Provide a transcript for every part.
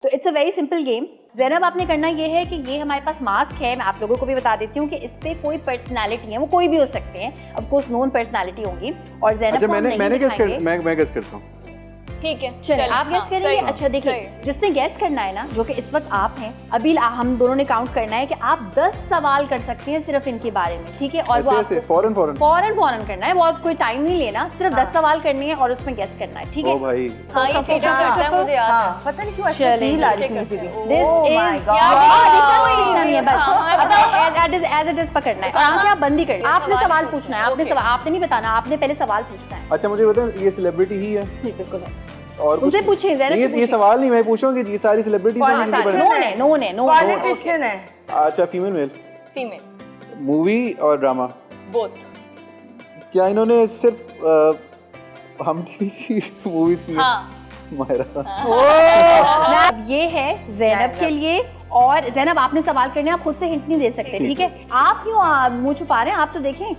तो it's a very simple game. Zainab आपने करना ये है कि ये हमारे पास मास्क है, मैं आप लोगों को भी बता देती हूँ कि इस पे कोई पर्सनालिटी है, वो कोई भी हो सकते हैं, ऑफ कोर्स नोन पर्सनालिटी होंगी। और ज़ैनब अच्छा, को हम नहीं दिखाएंगे। मैं गेस करता हूँ। ठीक है, चलिए आप गेस करेंगे। अच्छा देखिए, जिसने गेस करना है ना, जो कि इस वक्त आप हैं, अभी हम दोनों ने काउंट करना है कि आप 10 सवाल कर सकते हैं सिर्फ इनके बारे में, ठीक है? और वो आपको फौरन करना है, बहुत कोई टाइम नहीं लेना, सिर्फ 10 सवाल करने हैं और उसमें गेस करना है, ठीक है? ओ भाई, हाँ ये चीजें करता है मुझे याद है, पता नहीं क्यों ऐसे फील आ रही थी मुझे भी। This is as it is पकड़ना है, आंखें आप बंद ही करनी है। आपने सवाल पूछना है, आपने नहीं बताना, आपने पहले सवाल पूछना है। अच्छा मुझे बताएं, ये सेलिब्रिटी ही है? बिल्कुल। और उनसे पूछिए ज़रा। ये सवाल नहीं, मैं पूछूंगा कि ये सारी सेलिब्रिटीज हैं? नो पॉलिटिशियन है। अच्छा, फीमेल मेल? फीमेल। मूवी और ड्रामा? बोथ। क्या इन्होंने सिर्फ हम मूवीज की? हाँ। मायरा। अब ये है ज़ैनब के लिए। और ज़ैनब आपने सवाल करने, आप खुद से हिंट नहीं दे सकते, ठीक है? आप क्यों मुंह छुपा रहे हैं? आप तो देखें।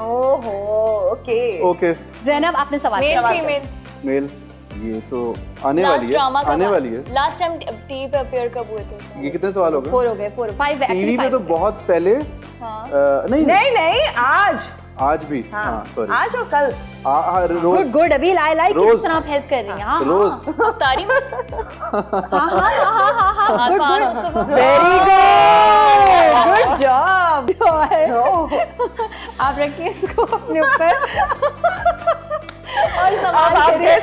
ओहो, ओके। ज़ैनब आपने सवाल फीमेल। मेल। ये तो आने वाली है। लास्ट टाइम टीवी पे अपीयर कब हुए थे? ये कितने सवाल हो गए? 4 हो गए, 4 5 टीवी पे तो बहुत पहले। नहीं, आज भी। हाँ सॉरी, आज और कल। रोज। गुड अभी लाइक किस तरह आप हेल्प कर रही हैं? हाँ रोज। तारी में। हाँ वेरी गुड जॉब। आप रखिए इसको अपने ऊपर और सवाल करिए।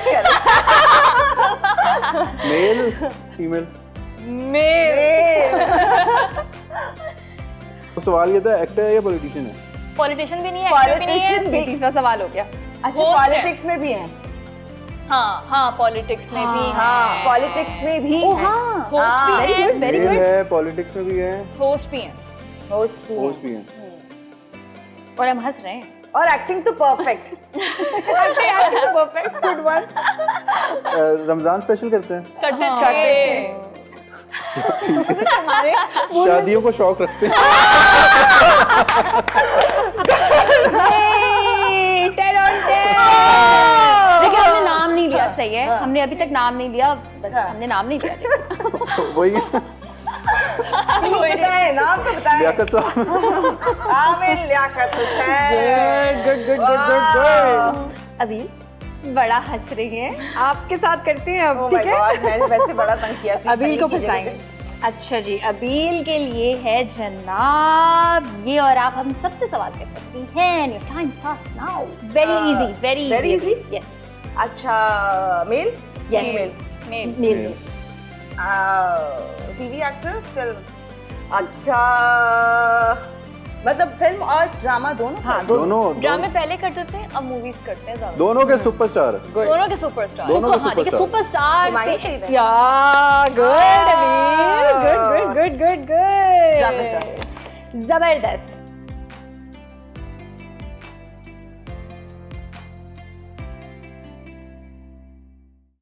Male female? मेल। तो सवाल ये था, एक्टर है या पॉलिटिशियन है? पॉलिटिशियन भी नहीं है, एक्टर भी नहीं है। तीसरा सवाल हो गया। अच्छा, पॉलिटिक्स में भी है? हाँ पॉलिटिक्स में भी। हाँ, पॉलिटिक्स में भी है। होस्ट भी है। वेरी गुड है, पॉलिटिक्स में भी है, होस्ट भी है। होस्ट भी है। और हम हंस रहे हैं। और एक्टिंग तो perfect. Perfect, good one. Ramzan special करते हैं? करते थे। हमारे शादियों को शौक रखते हैं। देखिए हमने नाम नहीं लिया, सही है, हमने अभी तक नाम नहीं लिया, बस हमने नाम नहीं लिया। वही बताएं, नाम तो बताएं। लियाकत साहब। आमिर लियाकत हुसैन। गुड। अभी बड़ा हंस रही हैं, आपके साथ करते हैं अब, ठीक है? मैंने वैसे बड़ा तंग किया। अबील को फंसाएंगे। अच्छा जी, अबील के लिए है जनाब ये, और आप हम सबसे सवाल कर सकती हैं। Your time starts now. Very easy. Yes. अच्छा, male? Yes, male. TV actor, film? अच्छा, मतलब फिल्म और ड्रामा दोनों? हाँ, दोनों। ड्रामे पहले करते थे, अब मूवीज करते हैं ज्यादा। दोनों के सुपरस्टार। दोनों के सुपरस्टार। सुपरस्टार। गुड। गुड। जबरदस्त।